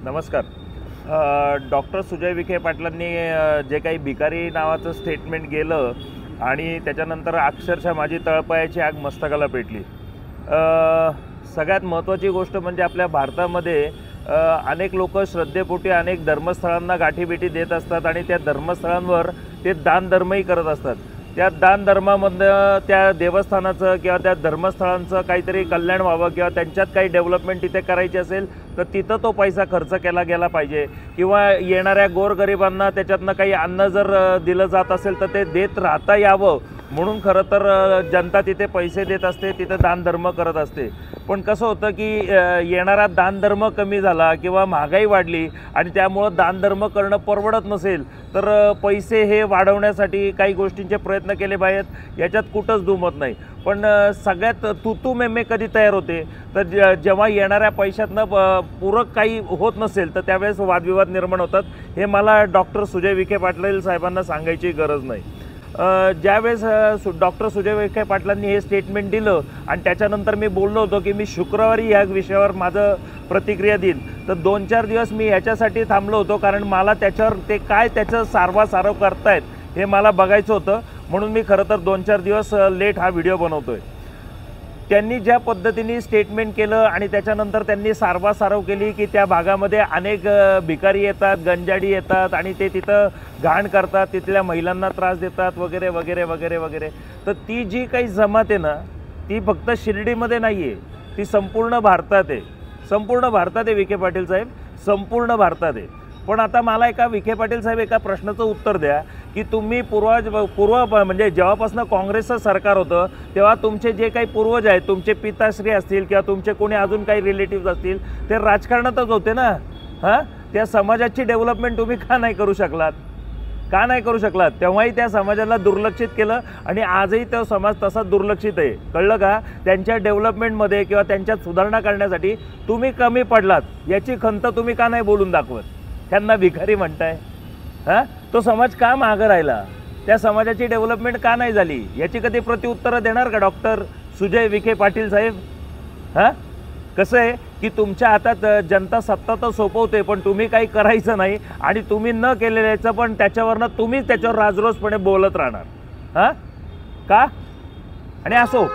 नमस्कार. डॉक्टर सुजय विखे पाटलांनी जे काही भिकारी नावाचं स्टेटमेंट गेलं आणि त्याच्यानंतर अक्षरशः माझी तळपायाची आग मस्तकाला पेटली. सगळ्यात महत्त्वाची गोष्ट म्हणजे आपल्या भारतामध्ये अनेक लोक श्रद्धेपोटी अनेक धर्मस्थळांना गाठीभेटी देत असतात आणि त्या धर्मस्थळांवर ते दानधर्मही करत असतात. त्या दानधर्मामधनं त्या देवस्थानाचं किंवा त्या धर्मस्थळांचं काहीतरी कल्याण व्हावं किंवा त्यांच्यात काही डेव्हलपमेंट तिथे करायची असेल तर तिथं तो पैसा खर्च केला गेला पाहिजे किंवा येणाऱ्या गोरगरिबांना त्याच्यातनं काही अन्न जर दिलं जात असेल तर ते देत राहता यावं म्हणून खरं तर जनता तिथे पैसे देत असते, तिथे दानधर्म करत असते. पण कसं होतं की येणारा दानधर्म कमी झाला किंवा महागाई वाढली आणि त्यामुळं दानधर्म करणं परवडत नसेल तर पैसे हे वाढवण्यासाठी काही गोष्टींचे प्रयत्न केले पाहिजेत, याच्यात कुठंच दुमत नाही. पण सगळ्यात तू मेमे कधी तयार होते तर जेव्हा येणाऱ्या पैशातनं पूरक काही होत नसेल तर त्यावेळेस वादविवाद निर्माण होतात. हे मला डॉक्टर सुजय विखे पाटील साहेबांना सांगायची गरज नाही. ज्यावेळेस डॉक्टर सुजय विखे पाटलांनी हे स्टेटमेंट दिलं आणि त्याच्यानंतर मी बोललो होतो की मी शुक्रवारी या विषयावर माझं प्रतिक्रिया देईन, तर 2-4 दिवस मी याच्यासाठी थांबलो होतो कारण मला त्याच्यावर ते काय त्याचं सारवासारव करतायत हे मला बघायचं होतं. म्हणून मी खरं तर 2-4 दिवस लेट हा व्हिडिओ बनवतोय. त्यांनी ज्या पद्धतीने स्टेटमेंट केलं आणि त्याच्यानंतर त्यांनी सारवासारव केली की त्या भागामध्ये अनेक भिकारी येतात, गंजाडी येतात आणि ते तिथं घाण करतात, तिथल्या महिलांना त्रास देतात वगैरे वगैरे वगैरे वगैरे. तर ती जी काही जमात आहे ना ती फक्त शिर्डीमध्ये नाही आहे, ती संपूर्ण भारतात आहे. संपूर्ण भारतात आहे विखे पाटील साहेब, संपूर्ण भारतात आहे. पण आता मला विखे पाटील साहेब एका प्रश्नाचं उत्तर द्या की तुम्ही पूर्व म्हणजे जेव्हापासून काँग्रेसचं सरकार होतं तेव्हा तुमचे जे काही पूर्वज आहेत, तुमचे पिताश्री असतील किंवा तुमचे कोणी अजून काही रिलेटिव्ह असतील ते राजकारणातच होते ना. त्या समाजाची डेव्हलपमेंट तुम्ही का नाही करू शकलात? का नाही करू शकलात? तेव्हाही त्या समाजाला दुर्लक्षित केलं आणि आजही तो समाज तसा दुर्लक्षित आहे. कळलं का? त्यांच्या डेव्हलपमेंटमध्ये किंवा त्यांच्यात सुधारणा करण्यासाठी तुम्ही कमी पडलात याची खंत तुम्ही का नाही बोलून दाखवत? त्यांना भिकारी म्हणताय. तो समाज का मागं राहिला? त्या समाजाची डेव्हलपमेंट का नाही झाली याची कधी प्रत्युत्तरं देणार का डॉक्टर सुजय विखे पाटील साहेब? कसं आहे की तुमच्या हातात जनता सत्ता तर सोपवते पण तुम्ही काही करायचं नाही आणि तुम्ही न केलेल्याचं पण त्याच्यावरनं तुम्हीच त्याच्यावर राजरोसपणे बोलत राहणार. का? आणि असो,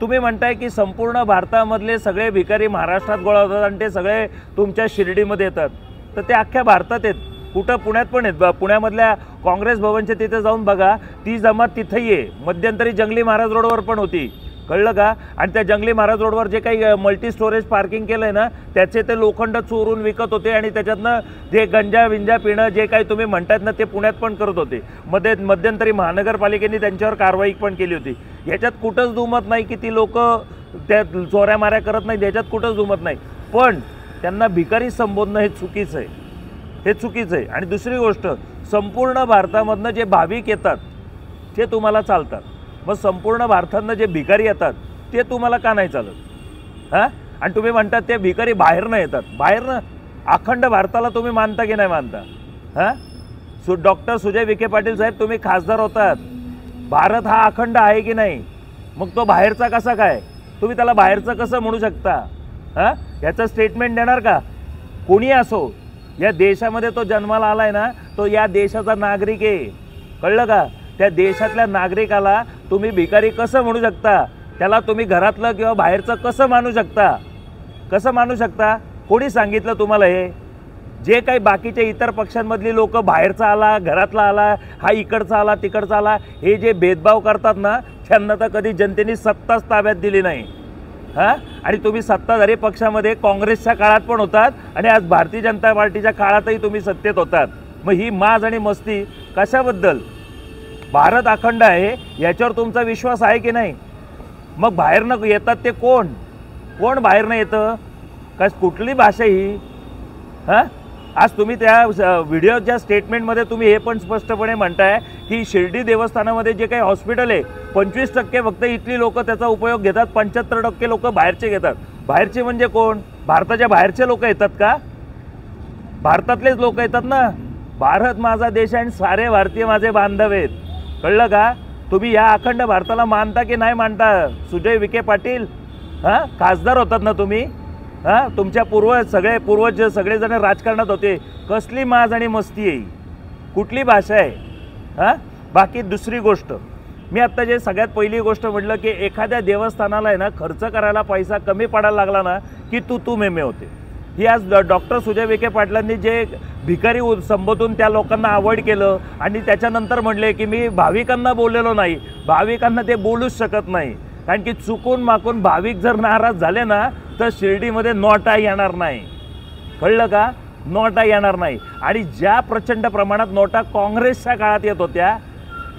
तुम्ही म्हणताय की संपूर्ण भारतामधले सगळे भिकारी महाराष्ट्रात गोळा होतात आणि ते सगळे तुमच्या शिर्डीमध्ये येतात. तर ते अख्ख्या भारतात आहेत, कुठं पुण्यात पण आहेत. पुण्यामधल्या काँग्रेस भवनच्या तिथे जाऊन बघा, ती जमात तिथंही आहे. मध्यंतरी जंगली महाराज रोडवर पण होती. कळलं का? आणि त्या जंगली महाराज रोडवर जे काही मल्टी स्टोरेज पार्किंग केलं आहे ना त्याचे ते लोखंड चोरून विकत होते आणि त्याच्यातनं जे गंजा विंजा पिणं जे काही तुम्ही म्हणतायत ना ते पुण्यात पण करत होते. मध्यंतरी महानगरपालिकेने त्यांच्यावर कारवाई पण केली होती. याच्यात कुठंच दुमत नाही की ती लोक त्या चोऱ्या माऱ्या करत नाहीत, याच्यात कुठंच दुमत नाही. पण त्यांना भिकारी संबोधणं हे चुकीचं आहे, हे चुकीचं आहे. आणि दुसरी गोष्ट, संपूर्ण भारतामधनं जे भाविक येतात ते तुम्हाला चालतात, मग संपूर्ण भारतातनं जे भिकारी येतात ते तुम्हाला का नाही चालत? आणि तुम्ही म्हणतात ते भिकारी बाहेरनं येतात. बाहेरनं अखंड भारताला तुम्ही मानता की नाही मानता? डॉक्टर सुजय विखे पाटील साहेब, तुम्ही खासदार होतात, भारत हा अखंड आहे की नाही? मग तो बाहेरचा कसा काय? तुम्ही त्याला बाहेरचं कसं म्हणू शकता? याचं स्टेटमेंट देणार का? कोणी असो, या देशामध्ये तो जन्माला आलाय ना, तो या देशाचा नागरिक आहे. कळलं का? त्या देशातल्या नागरिकाला तुम्ही भिकारी कसं म्हणू शकता? त्याला तुम्ही घरातलं किंवा बाहेरचं कसं मानू शकता? कसं मानू शकता? कोणी सांगितलं तुम्हाला हे? जे काही बाकीच्या इतर पक्षांमधली लोक बाहेरचा आला, घरातला आला, हा इकडचा आला, तिकडचा आला, हे जे भेदभाव करतात ना त्यांना तर कधी जनतेने सत्ताच ताब्यात दिली नाही. आणि तुम्ही सत्ताधारी पक्षामध्ये काँग्रेसच्या काळात पण होतात आणि आज भारतीय जनता पार्टीच्या काळातही तुम्ही सत्तेत होतात. मग ही माज आणि मस्ती कशाबद्दल? भारत अखंड आहे याच्यावर तुमचा विश्वास आहे की नाही? मग बाहेरनं येतात ते कोण? कोण बाहेरनं येतं? काय कुठली भाषा ही? आज तुम्ही त्या व्हिडिओच्या स्टेटमेंटमध्ये तुम्ही हे पण स्पष्टपणे म्हणताय की शिर्डी देवस्थानामध्ये जे काही हॉस्पिटल आहे 25% फक्त इथली लोक त्याचा उपयोग घेतात, 75% लोक बाहेरचे घेतात. बाहेरचे म्हणजे कोण? भारताच्या बाहेरचे लोक येतात का? भारतातलेच लोक येतात ना. भारत माझा देश आहे आणि सारे भारतीय माझे बांधव आहेत. कळलं का? तुम्ही या अखंड भारताला मानता की नाही मानता? सुजय विखे पाटील खासदार होतात ना तुम्ही, हां, तुमच्या पूर्वज सगळेजण राजकारणात होते, कसली माज आणि मस्ती आहे, कुठली भाषा आहे? हां, बाकी दुसरी गोष्ट, मी आत्ता जे सगळ्यात पहिली गोष्ट म्हटलं की एखाद्या देवस्थानाला आहे ना खर्च करायला पैसा कमी पडायला लागला ना की तू मेमे होते. ही आज डॉक्टर सुजय विखे पाटलांनी जे भिकारी संबोधून त्या लोकांना अवॉइड केलं आणि त्याच्यानंतर म्हटले की मी भाविकांना बोललेलो नाही, भाविकांना ते बोलूच शकत नाही, कारण की चुकून माकून भाविक जर नाराज झाले ना तर शिर्डीमध्ये नोटा येणार नाही. कळलं का? नोटा येणार नाही. आणि ज्या प्रचंड प्रमाणात नोटा काँग्रेसच्या काळात येत होत्या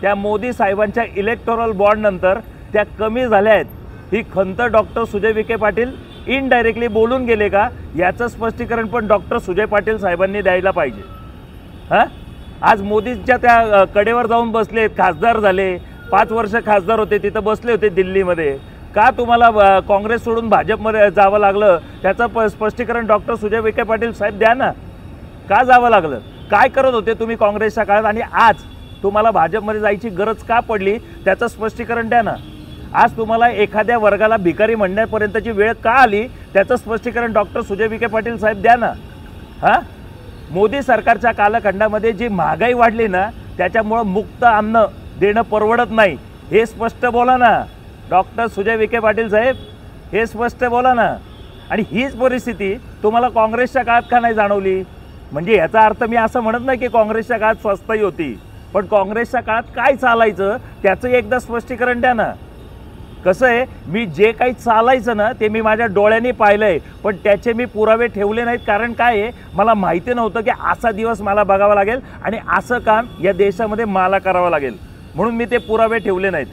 त्या मोदी साहेबांच्या इलेक्टोरल बॉन्डनंतर त्या कमी झाल्या आहेत. ही खंत डॉक्टर सुजय विखे पाटील इनडायरेक्टली बोलून गेले का याचं स्पष्टीकरण पण डॉक्टर सुजय पाटील साहेबांनी द्यायला पाहिजे. हां, आज मोदींच्या त्या कडेवर जाऊन बसले, खासदार झाले, 5 वर्ष खासदार होते, तिथं बसले होते दिल्लीमध्ये. का तुम्हाला काँग्रेस सोडून भाजपमध्ये जावं लागलं त्याचं स्पष्टीकरण डॉक्टर सुजय विखे पाटील साहेब द्या ना. का जावं लागलं? काय करत होते तुम्ही काँग्रेसच्या काळात आणि आज तुम्हाला भाजपमध्ये जायची गरज का पडली त्याचं स्पष्टीकरण द्या ना. आज तुम्हाला एखाद्या वर्गाला भिकारी म्हणण्यापर्यंतची वेळ का आली त्याचं स्पष्टीकरण डॉक्टर सुजय विखे पाटील साहेब द्या ना. हां, मोदी सरकारच्या कालखंडामध्ये जी महागाई वाढली ना त्याच्यामुळं मुक्त अन्न देणं परवडत नाही, हे स्पष्ट बोला ना डॉक्टर सुजय विखे पाटील साहेब, हे स्पष्ट बोला ना. आणि हीच परिस्थिती तुम्हाला काँग्रेसच्या काळात का नाही जाणवली? म्हणजे याचा अर्थ मी असं म्हणत नाही की काँग्रेसच्या काळात स्वस्तही होती, पण काँग्रेसच्या काळात काय चालायचं त्याचं एकदा स्पष्टीकरण द्या ना. कसं आहे, मी जे काही चालायचं ना ते मी माझ्या डोळ्यांनी पाहिलं आहे, पण त्याचे मी पुरावे ठेवले नाहीत. कारण काय आहे, मला माहिती नव्हतं की असा दिवस मला बघावा लागेल आणि असं काम या देशामध्ये मला करावं लागेल, म्हणून मी ते पुरावे ठेवले नाहीत.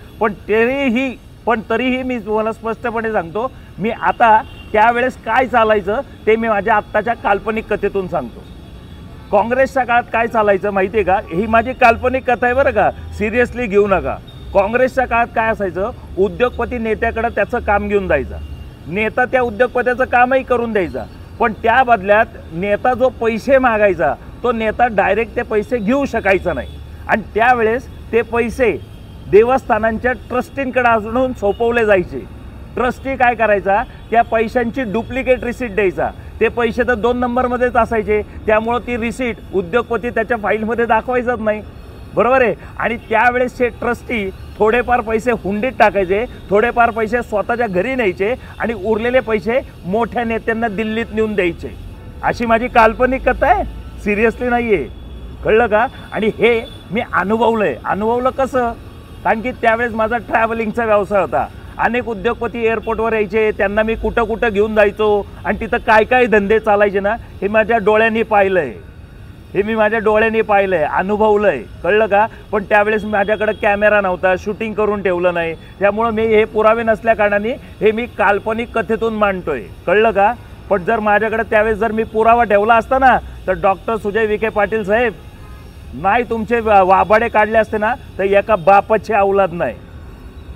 पण तरीही मी तुम्हाला स्पष्टपणे सांगतो, मी आता त्यावेळेस काय चालायचं ते मी माझ्या आत्ताच्या काल्पनिक कथेतून सांगतो. काँग्रेसच्या काळात काय चालायचं माहिती आहे का? ही माझी काल्पनिक कथा आहे बरं का, सिरियसली घेऊ नका. काँग्रेसच्या काळात काय असायचं, उद्योगपती नेत्याकडे त्याचं काम घेऊन जायचा, नेता त्या उद्योगपत्याचं कामही करून द्यायचा, पण त्या बदल्यात नेता जो पैसे मागायचा तो नेता डायरेक्ट ते पैसे घेऊ शकायचा नाही. आणि त्यावेळेस ते पैसे देवस्थानांच्या ट्रस्टींकडे आणून सोपवले जायचे. ट्रस्टी काय करायचा, त्या पैशांची डुप्लिकेट रिसीट द्यायचा. ते पैसे तर 2 नंबरमध्येच असायचे, त्यामुळं ती रिसीट उद्योगपती त्याच्या फाईलमध्ये दाखवायचंच नाही, बरोबर आहे. आणि त्यावेळेसचे ट्रस्टी थोडेफार पैसे हुंडीत टाकायचे, थोडेफार पैसे स्वतःच्या घरी न्यायचे आणि उरलेले पैसे मोठ्या नेत्यांना दिल्लीत नेऊन द्यायचे. अशी माझी काल्पनिक कथा आहे, सिरियसली नाही आहे. कळलं का? आणि हे मी अनुभवलं कसं, कारण की त्यावेळेस माझा ट्रॅव्हलिंगचा व्यवसाय होता. अनेक उद्योगपती एअरपोर्टवर यायचे, त्यांना मी कुठं घेऊन जायचो आणि तिथं काय धंदे चालायचे ना हे माझ्या डोळ्यांनी पाहिलं आहे, अनुभवलं आहे. कळलं का? पण त्यावेळेस माझ्याकडे कॅमेरा नव्हता, शूटिंग करून ठेवलं नाही, त्यामुळं मी हे पुरावे नसल्या कारणाने हे मी काल्पनिक कथेतून मांडतोय. कळलं का? पण जर माझ्याकडे त्यावेळेस जर मी पुरावा ठेवला असता ना तर डॉक्टर सुजय विखे पाटील साहेब नाही तुमचे वाबाडे काढले असते ना तर एका बापाची औलाद नाही.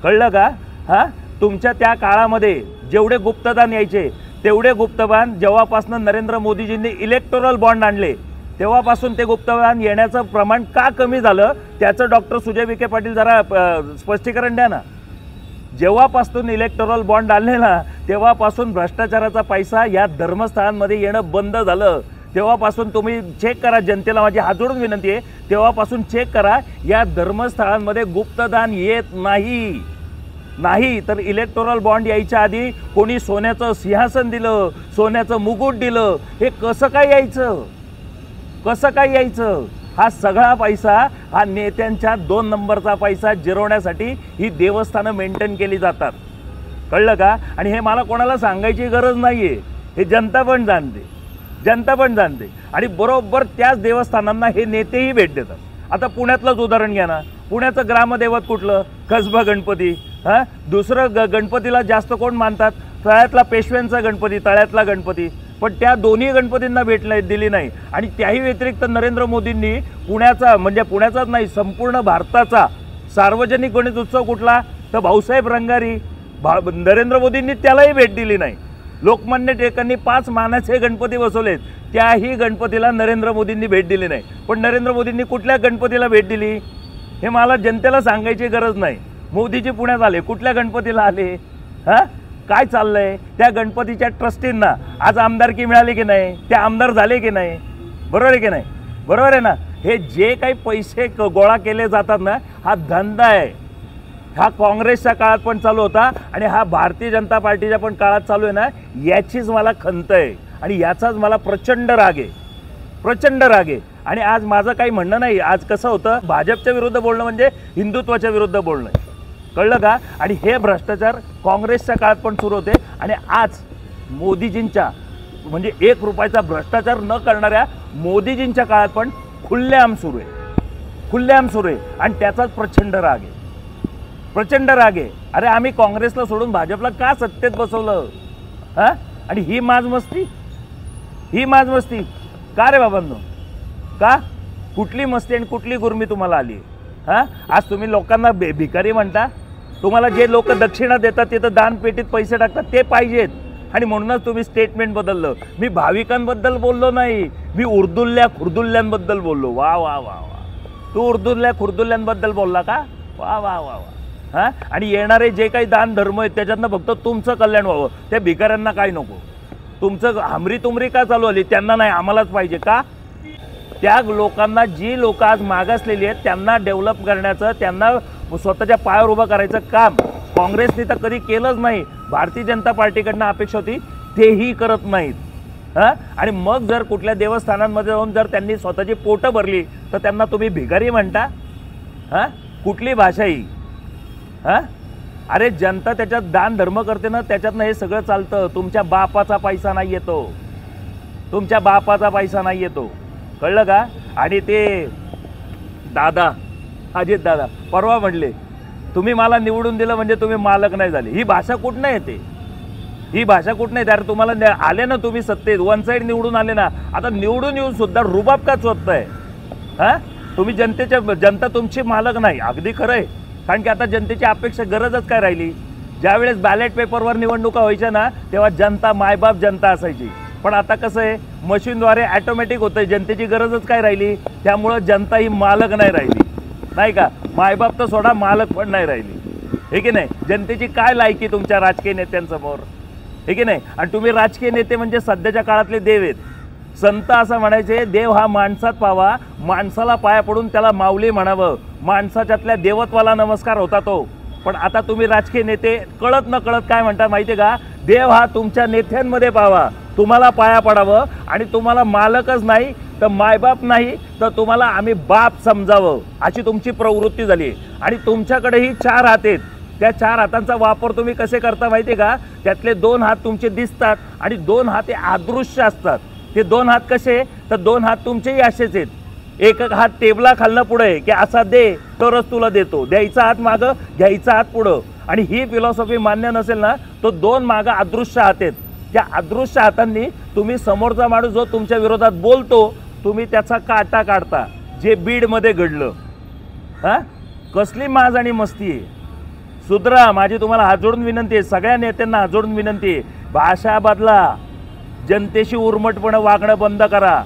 कळलं का? हां, तुमच्या त्या काळामध्ये जेवढे गुप्तदान यायचे तेवढे गुप्तदान जेव्हापासून नरेंद्र मोदीजींनी इलेक्टोरल बॉन्ड आणले तेव्हापासून ते गुप्तदान येण्याचं प्रमाण का कमी झालं त्याचं डॉक्टर सुजय विखे पाटील जरा स्पष्टीकरण द्या ना. जेव्हापासून इलेक्टोरल बॉन्ड आणले ना तेव्हापासून भ्रष्टाचाराचा पैसा या धर्मस्थळांमध्ये येणं बंद झालं. तेव्हापासून तुम्ही चेक करा, जनतेला माझी हात जोडून विनंती आहे, तेव्हापासून चेक करा, या धर्मस्थळांमध्ये गुप्तदान येत नाही. तर इलेक्टोरल बॉन्ड यायच्या आधी कोणी सोन्याचं सिंहासन दिलं, सोन्याचं मुकुट दिलं, हे कसं काय यायचं? हा सगळा पैसा हा नेत्यांच्या 2 नंबरचा पैसा जिरवण्यासाठी ही देवस्थानं मेंटेन केली जातात. कळलं का? आणि हे मला कोणाला सांगायची गरज नाही आहे, हे जनता पण जाणते. आणि बरोबर त्याच देवस्थानांना हे नेतेही भेट देतात. आता पुण्यातलंच उदाहरण घ्या ना, पुण्याचं ग्रामदैवत कुठलं? कसबा गणपती. हां, दुसरं गणपतीला जास्त कोण मानतात? तळ्यातला पेशव्यांचा गणपती, तळ्यातला गणपती. पण त्या दोन्ही गणपतींना भेट दिली नाही. आणि त्याही व्यतिरिक्त नरेंद्र मोदींनी पुण्याचाच नाही संपूर्ण भारताचा सार्वजनिक गणेश उत्सव कुठला? तर भाऊसाहेब रंगारी. नरेंद्र मोदींनी त्यालाही भेट दिली नाही. लोकमान्य टिळकांनी 5 मानाचे गणपती बसवलेत, त्याही गणपतीला नरेंद्र मोदींनी भेट दिली नाही. पण नरेंद्र मोदींनी कुठल्या गणपतीला भेट दिली हे मला जनतेला सांगायची गरज नाही. मोदीजी पुण्यात आले, कुठल्या गणपतीला आले? हां, काय चाललंय? त्या गणपतीच्या ट्रस्टींना आज आमदारकी मिळाली की नाही? ते आमदार झाले की नाही? बरोबर आहे की नाही? बरोबर आहे ना? हे जे काही पैसे गोळा केले जातात ना, हा धंदा आहे. हा काँग्रेसच्या काळात पण चालू होता आणि हा भारतीय जनता पार्टीच्या पण काळात चालू आहे ना. याचीच मला खंत आहे आणि याचाच मला प्रचंड राग आहे, प्रचंड राग आहे. आणि आज माझं काही म्हणणं नाही. आज कसं होतं, भाजपच्या विरुद्ध बोलणं म्हणजे हिंदुत्वाच्या विरुद्ध बोलणं, कळलं का? आणि हे भ्रष्टाचार काँग्रेसच्या काळात पण सुरू होते आणि आज मोदीजींच्या म्हणजे 1 रुपयाचा भ्रष्टाचार न करणाऱ्या मोदीजींच्या काळात पण खुल्लेआम सुरू आहे, खुल्लेआम सुरू आहे. आणि त्याचाच प्रचंड राग आहे, प्रचंड राग आहे. अरे आम्ही काँग्रेसला सोडून भाजपला का सत्तेत बसवलं? हां, आणि ही माजमस्ती, ही माजमस्ती का रे बाबांनो? का? कुठली मस्ती आणि कुठली गुरमी तुम्हाला आली? हां, आज तुम्ही लोकांना भिकारी म्हणता. तुम्हाला जे लोक दक्षिणा देतात तिथं दानपेटीत पैसे टाकतात ते पाहिजेत आणि म्हणूनच तुम्ही स्टेटमेंट बदललं. मी भाविकांबद्दल बोललो नाही, मी उर्दुल्ल्या खुर्दुल्ल्यांबद्दल बोललो. वा वा वा वा, तू उर्दुल्ल्या खुर्दुल्ल्यांबद्दल बोलला का? वा वा वा वा. हां, आणि येणारे जे काही दान धर्म आहेत त्याच्यातनं फक्त तुमचं कल्याण व्हावं, त्या भिकाऱ्यांना काय नको. तुमचं हमरी तुमरी का चालू आली? त्यांना नाही, आम्हालाच पाहिजे का? त्या लोकांना, जी लोक आज मागासलेली आहेत त्यांना डेव्हलप करण्याचं, त्यांना स्वतःच्या पायावर उभं करायचं काम काँग्रेसने तर कधी केलंच नाही. भारतीय जनता पार्टीकडनं अपेक्षा होती, तेही करत नाहीत. हां, आणि मग जर कुठल्या देवस्थानांमध्ये जाऊन जर त्यांनी स्वतःची पोटं भरली तर त्यांना तुम्ही भिकारी म्हणता? हां, कुठली भाषा ही? हां, अरे जनता त्याच्यात दान धर्म करते ना, त्याच्यातनं हे सगळं चालतं. तुमच्या बापाचा पैसा नाही येतो, तुमच्या बापाचा पैसा नाही येतो, कळलं का? आणि ते दादा, अजित दादा परवा म्हणले तुम्ही मला निवडून दिलं म्हणजे तुम्ही मालक नाही झाले. ही भाषा कुठनं येते? ही भाषा कुठनं येते? अरे तुम्हाला आले ना, तुम्ही सत्तेत वन साईड निवडून आले ना, आता निवडून येऊन सुद्धा रुबाब का चोरताय? हां, तुम्ही जनता तुमची मालक नाही. अगदी खरं आहे, कारण की आता जनतेची अपेक्षा गरजच काय राहिली? ज्यावेळेस बॅलेट पेपरवर निवडणुका व्हायच्या ना, तेव्हा जनता मायबाप जनता असायची. पण आता कसं आहे, मशीनद्वारे ॲटोमॅटिक होतं, जनतेची गरजच काय राहिली? त्यामुळं जनता ही मालक नाही राहिली, नाही का? मायबाप तर सोडा, मालक पण नाही राहिली, हे की नाही? जनतेची काय लायकी तुमच्या राजकीय नेत्यांसमोर, हे की नाही? आणि तुम्ही राजकीय नेते म्हणजे सध्याच्या काळातले देव आहेत. संत असं म्हणायचे, देव हा माणसात पावा, माणसाला पाया पडून त्याला माऊली म्हणावं, माणसाच्यातल्या देवत्वाला नमस्कार होता तो. पण आता तुम्ही राजकीय नेते कळत न कळत काय म्हणता माहिती आहे का? देव हा तुमच्या नेत्यांमध्ये पावा, तुम्हाला पाया पडावं, आणि तुम्हाला मालकच नाही तर मायबाप नाही तर तुम्हाला आम्ही बाप समजावं, अशी तुमची प्रवृत्ती झाली. आणि तुमच्याकडेही 4 हात आहेत. त्या 4 हातांचा वापर तुम्ही कसे करता माहिती आहे का? त्यातले 2 हात तुमचे दिसतात आणि 2 हात हे अदृश्य असतात. ते 2 हात कसे? तर 2 हात तुमचेही असेच आहेत. एक हात टेबला खालनं पुढे की असा दे तरच तुला देतो, द्यायचा हात मागं, घ्यायचा हात पुढं. आणि ही फिलॉसॉफी मान्य नसेल ना, तो 2 मागं अदृश्य हात आहेत. त्या अदृश्य हातांनी तुम्ही समोरचा माणूस जो तुमच्या विरोधात बोलतो, तुम्ही त्याचा काटा काढता, जे बीडमध्ये घडलं. हां, कसली माज आणि मस्ती आहे? सुधरा, माझी तुम्हाला हात जोडून विनंती आहे, सगळ्या नेत्यांना हात जोडून विनंती आहे, भाषा बदला, जनतेशी उर्मटपणे वागणं बंद करा.